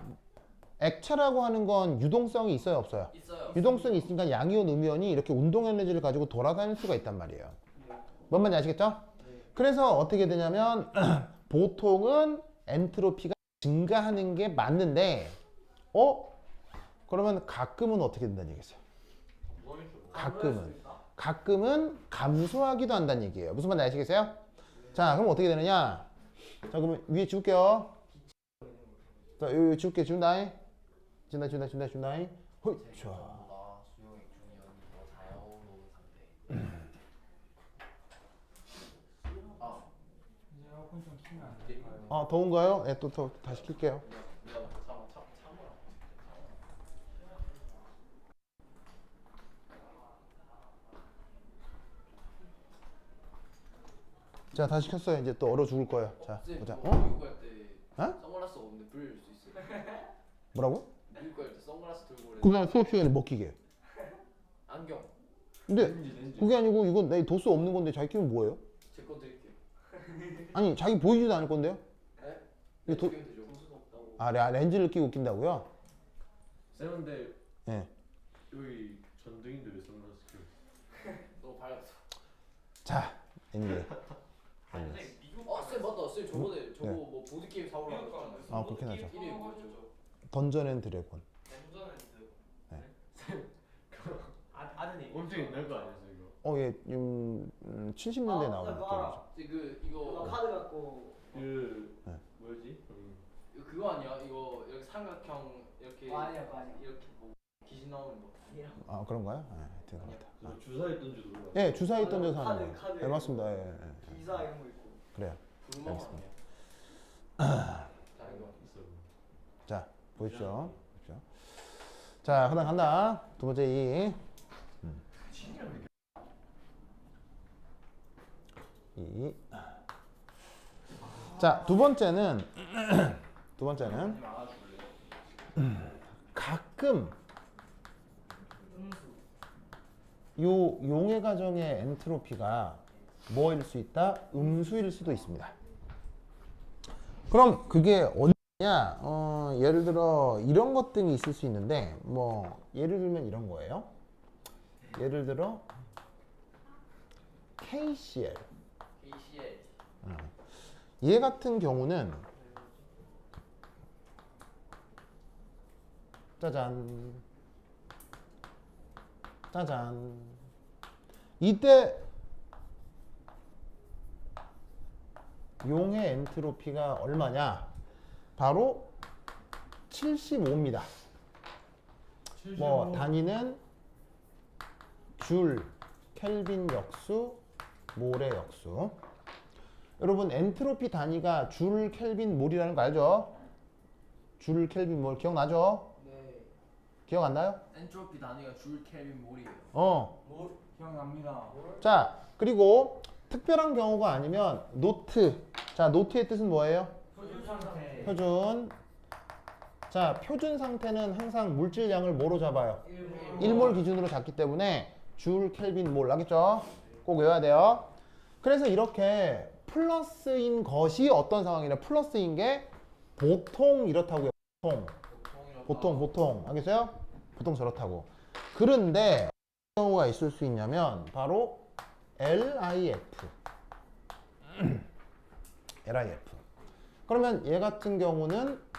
액체라고 하는 건 유동성이 있어요, 없어요? 있어요. 유동성이 있으니까 양이온, 음이온이 이렇게 운동 에너지를 가지고 돌아다닐 수가 있단 말이에요. 뭔 말인지 아시겠죠? 그래서 어떻게 되냐면 보통은 엔트로피가 증가하는 게 맞는데 그러면 가끔은 어떻게 된다는 얘기겠어요? 가끔은 감소하기도 한다는 얘기예요. 무슨 말인지 아시겠어요? 자, 그럼 어떻게 되느냐? 자, 그러면 위에 지울게요. 자, 여기 지울게. 지운다잉. 지운다. 헐, 자. 수용액 중 이온이 더 자유로운 상태. 이제 에어컨 좀 키면 안 될까요? 더운가요? 네, 또 다시 킬게요. 참으라. 자, 다시 켰어요. 이제 또 얼어 죽을 거예요. 자, 보자. 미국 갈때 어? 선글라스 없는데 불릴 수 있어요. 뭐라고? 미국 갈때 선글라스 들고 그래. 그냥 수업 시간에 먹히게. 안경. 근데 그게 아니고 이건 내 도수 없는 건데 자기 끼면 뭐예요? 제 거 드릴게요. 아니, 자기 보이지도 않을 건데요? 네? 이게 도- 되죠. 도수가 없다고. 렌즈를 끼고 낀다고요? 쌤인데 예. 여기 전등인데 왜 선글라스 끼고 너무 밝았어. 자, 이제. 쌤 맞다. 쌤 저번에 저거 네. 뭐 보드 게임 사오라고 했잖아요. 그렇긴 하죠. 이름이 뭐였죠? 던전 앤 드래곤. 아드님. 엄청 옛날 거 아니었어 이거? 예, 70년대에 나온 그거 게임이죠. 알아. 이거 카드 갖고. 그 네. 뭐였지? 그거 아니야? 이거 이렇게 삼각형 이렇게 아니야, 그거 아니야. 이렇게 뭐 귀신 나오는 거. 그런가요? 하여튼 그렇다. 뭐 주사위 던져도 그런 거 예, 주사위 던져서 카드, 하는 거. 카드. 예, 맞습니다. 예. 기사 이런 거 있고. 그래요. 부르마마 알겠습니다. 아니야? 다른 거. 있어. 자, 보십시오. 자, 하나 간다. 두 번째 이. 이. 자, 두 번째는 가끔 요 용해 과정의 엔트로피가 뭐일 수 있다? 음수일 수도 있습니다. 그럼 그게 언제냐? 예를 들어 이런 것 등이 있을 수 있는데 뭐 예를 들면 이런 거예요. 예를 들어 KCl KCL. 얘 같은 경우는 짜잔 이때 용의 엔트로피가 얼마냐? 바로 75입니다. 뭐 단위는 줄, 켈빈 역수, 몰의 역수. 여러분 엔트로피 단위가 줄, 켈빈, 몰이라는 거 알죠? 줄, 켈빈, 몰 기억나죠? 네. 기억 안 나요? 엔트로피 단위가 줄 켈빈 몰이에요. 기억납니다. 자, 그리고 특별한 경우가 아니면 노트. 자, 노트의 뜻은 뭐예요? 표준 상태. 표준 자, 표준 상태는 항상 물질량을 뭐로 잡아요? 1몰 기준으로 잡기 때문에 줄, 켈빈, 몰. 알겠죠? 꼭 외워야 돼요. 그래서 이렇게 플러스인 것이 어떤 상황이냐? 플러스인 게 보통 이렇다고요. 보통. 알겠어요? 보통 저렇다고. 그런데 어떤 경우가 있을 수 있냐면 바로 LIF. LIF. 그러면 얘 같은 경우는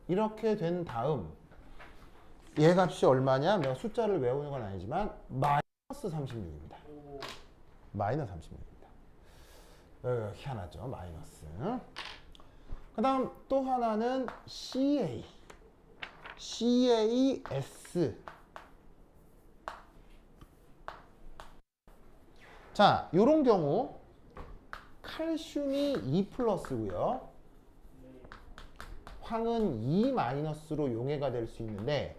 이렇게 된 다음 얘 값이 얼마냐? 내가 숫자를 외우는 건 아니지만 마이너스 36입니다. 마이너스 36입니다. 희한하죠? 마이너스. 그 다음 또 하나는 CAS. 자, 요런 경우 칼슘이 2 플러스고요. 황은 2 마이너스로 용해가 될 수 있는데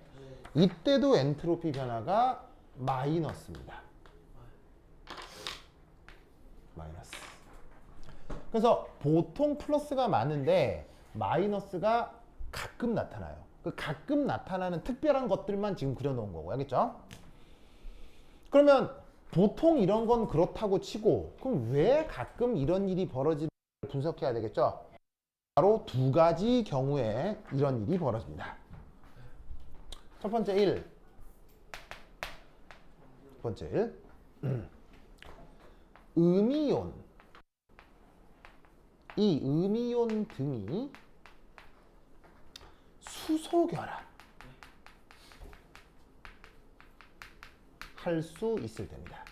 이때도 엔트로피 변화가 마이너스입니다. 마이너스. 그래서 보통 플러스가 많은데 마이너스가 가끔 나타나요. 그 가끔 나타나는 특별한 것들만 지금 그려놓은 거고, 알겠죠? 그러면 보통 이런 건 그렇다고 치고 그럼 왜 가끔 이런 일이 벌어지는지 분석해야 되겠죠? 바로 두 가지 경우에 이런 일이 벌어집니다. 첫 번째 1. 첫 번째 1. 음이온. 이 음이온 등이 수소결합 할 수 있을 때입니다.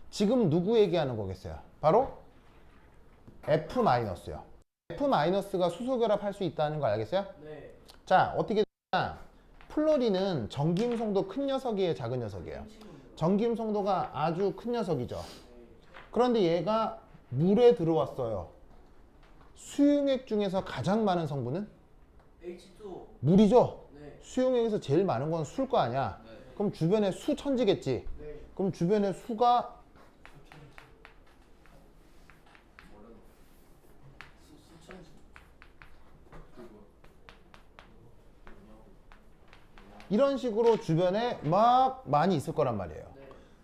지금 누구 얘기하는 거겠어요? 바로 F-요. F-가 수소결합 할 수 있다는 거 알겠어요? 네. 자, 어떻게 되냐? 플로린은 전김송도 큰 녀석이에요, 작은 녀석이에요? 전김송도가 아주 큰 녀석이죠. 그런데 얘가 물에 들어왔어요. 수용액 중에서 가장 많은 성분은? H2O. 물이죠? 네. 수용액에서 제일 많은 건 수일 거 아니야? 그럼 주변에 수 천지겠지? 네. 그럼 주변에 수가 이런 식으로 주변에 막 많이 있을 거란 말이에요.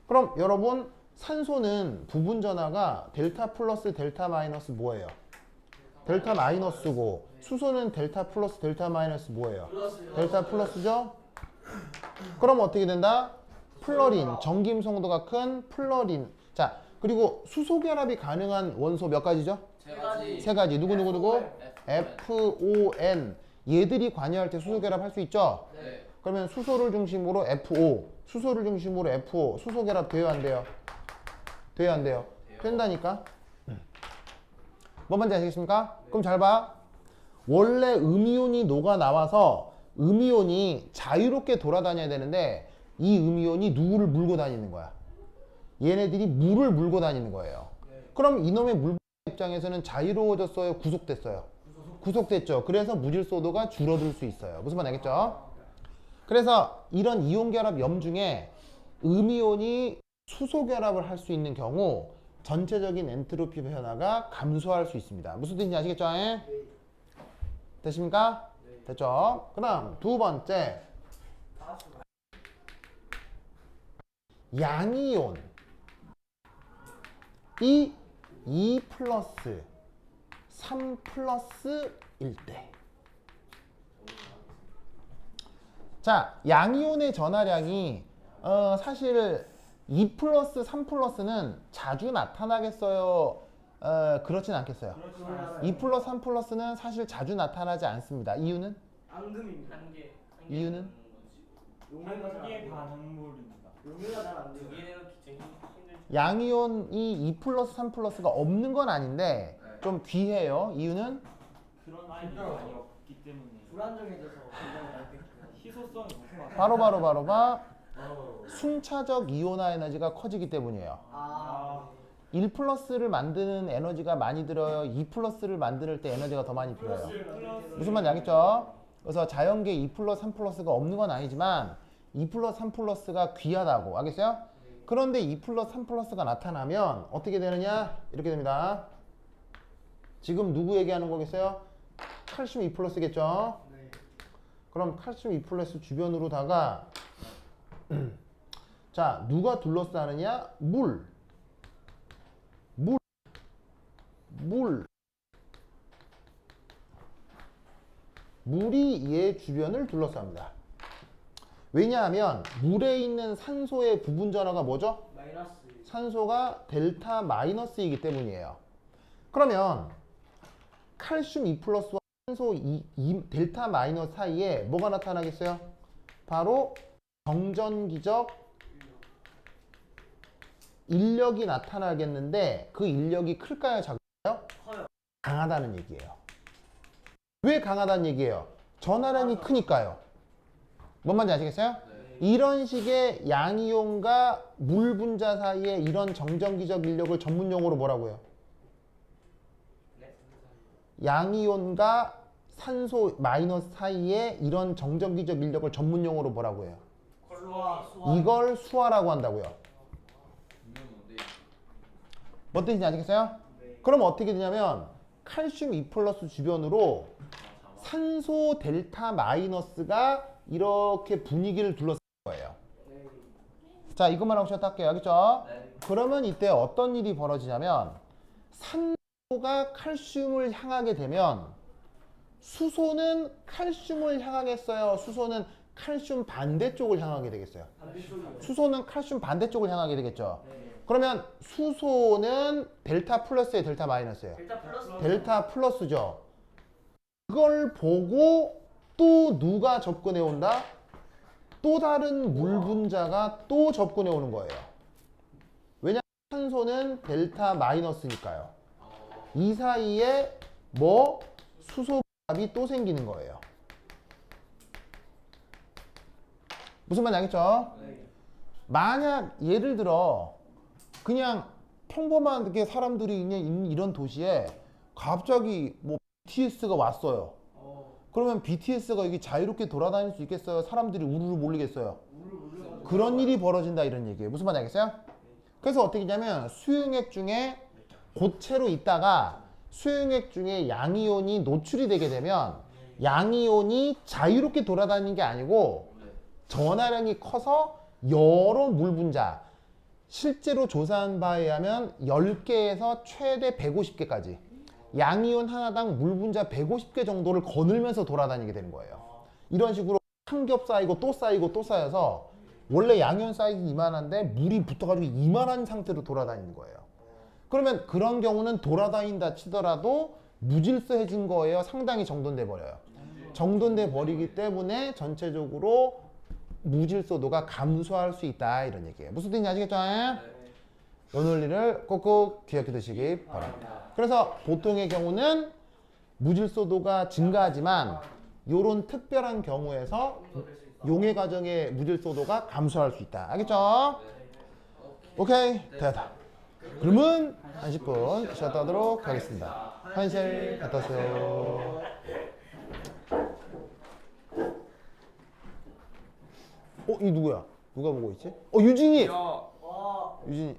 그럼 여러분 산소는 부분 전하가 델타 플러스 델타 마이너스 뭐예요? 델타 마이너스고 수소는 델타 플러스 델타 마이너스 뭐예요? 델타 플러스죠? 그럼 어떻게 된다? 플러린, 전김송도가 큰 플러린. 자, 그리고 수소 결합이 가능한 원소 몇 가지죠? 세 가지. 누구? FON. 얘들이 관여할 때 수소 결합 할 수 있죠? 네. 그러면 수소를 중심으로 FO, 수소를 중심으로 FO, 수소 결합 돼요, 안 돼요? 돼요, 안 돼요? 된다니까? 뭔 말인지 아시겠습니까? 그럼 잘 봐. 원래 음이온이 녹아 나와서 음이온이 자유롭게 돌아다녀야 되는데 이 음이온이 누구를 물고 다니는 거야? 얘네들이 물을 물고 다니는 거예요. 그럼 이놈의 물 입장에서는 자유로워졌어요? 구속됐어요? 구속됐죠. 그래서 무질소도가 줄어들 수 있어요. 무슨 말 알겠죠? 그래서 이런 이온 결합 염 중에 음이온이 수소 결합을 할 수 있는 경우 전체적인 엔트로피 변화가 감소할 수 있습니다. 무슨 뜻인지 아시겠죠? 됐습니까? 됐죠? 그 다음 두 번째 양이온 이 2 플러스 3 플러스일 때 자, 양이온의 전하량이 사실 2 플러스 3 플러스는 자주 나타나겠어요? 그렇진 않겠어요. 2 플러스 3 플러스는 사실 자주 나타나지 않습니다. 이유는? 앙금입니다. 이유는? 한계 반응물입니다. 용해가 잘 안 돼요. 양이온이 2 플러스 3 플러스가 없는 건 아닌데 좀 귀해요. 이유는? 그런 아이들이 많이 없기 때문에 불안정해져서 굉장히 많이 뺏기고. 희소성이 높은 바로 순차적 이온화 에너지가 커지기 때문이에요. 아. 1 플러스를 만드는 에너지가 많이 들어요? 2 플러스를 만들 때 에너지가 더 많이 들어요? 무슨 말인지 알겠죠? 그래서 자연계 2 플러스 3 플러스가 없는 건 아니지만 2 플러스 3 플러스가 귀하다고. 알겠어요? 그런데 2 플러스 3 플러스가 나타나면 어떻게 되느냐? 이렇게 됩니다. 지금 누구 얘기하는 거겠어요? 칼슘 2 플러스겠죠? 네. 그럼 칼슘 2 플러스 주변으로다가 자, 누가 둘러싸느냐? 물. 물이 얘 주변을 둘러쌉니다. 왜냐하면 물에 있는 산소의 부분 전화가 뭐죠? 마이너스. 산소가 델타 마이너스이기 때문이에요. 그러면 칼슘 2 플러스와 산소 델타 마이너스 사이에 뭐가 나타나겠어요? 바로 정전기적 인력이 나타나겠는데 그 인력이 클까요? 작을까요? 커요. 강하다는 얘기예요. 왜 강하다는 얘기예요? 전하량이 크니까요. 뭔 말인지 아시겠어요? 이런 식의 양이온과 물 분자 사이에 이런 정전기적 인력을 전문용어로 뭐라고 해요? 양이온과 산소 마이너스 사이에 이런 정전기적 인력을 전문용어로 뭐라고 해요? 수화. 이걸 수화라고 한다고요. 뭔 뜻인지 아시겠어요? 네. 그럼 어떻게 되냐면 칼슘 2 플러스 주변으로 산소 델타 마이너스가 이렇게 분위기를 둘러싼 거예요. 네. 자, 이것만 하고 쉬었다 할게요. 알겠죠? 네. 그러면 이때 어떤 일이 벌어지냐면 산소가 칼슘을 향하게 되면 수소는 칼슘을 향하겠어요? 수소는 칼슘 반대쪽을 향하게 되겠어요? 반대쪽이요. 수소는 칼슘 반대쪽을 향하게 되겠죠? 네. 그러면 수소는 델타 플러스예요? 델타 마이너스예요? 델타 플러스. 델타 플러스죠. 그걸 보고 또 누가 접근해 온다? 또 다른 물 분자가 또 접근해 오는 거예요. 왜냐하면 산소는 델타 마이너스니까요. 이 사이에 뭐 수소합이 또 생기는 거예요. 무슨 말인지 알겠죠? 네. 만약 예를 들어 그냥 평범하게 사람들이 있는 이런 도시에 갑자기 뭐 BTS가 왔어요. 그러면 BTS가 여기 자유롭게 돌아다닐 수 있겠어요? 사람들이 우르르 몰리겠어요? 그런 일이 벌어진다 이런 얘기예요. 무슨 말인지 알겠어요? 그래서 어떻게 하냐면 수용액 중에 고체로 있다가 수용액 중에 양이온이 노출이 되게 되면 양이온이 자유롭게 돌아다니는 게 아니고 전하량이 커서 여러 물 분자, 실제로 조사한 바에 의하면 10개에서 최대 150개까지 양이온 하나당 물 분자 150개 정도를 거늘면서 돌아다니게 되는 거예요. 이런 식으로 한 겹 쌓이고 또 쌓이고 또 쌓여서 원래 양이온 사이즈 이만한데 물이 붙어가지고 이만한 상태로 돌아다니는 거예요. 그러면 그런 경우는 돌아다닌다 치더라도 무질서해진 거예요? 상당히 정돈돼 버려요? 정돈돼 버리기 때문에 전체적으로 무질서도가 감소할 수 있다 이런 얘기예요. 무슨 뜻인지 아시겠죠? 이 논리를 꼭꼭 기억해 두시기 바랍니다. 그래서 보통의 경우는 무질서도가 증가하지만 이런 특별한 경우에서 용해 과정의 무질서도가 감소할 수 있다. 알겠죠? 오케이, 됐다. 그러면 10분 쉬었다 하도록 하겠습니다. 환실 갔다 오세요. 이 누구야? 누가 보고 있지? 유진이! 와. 유진이.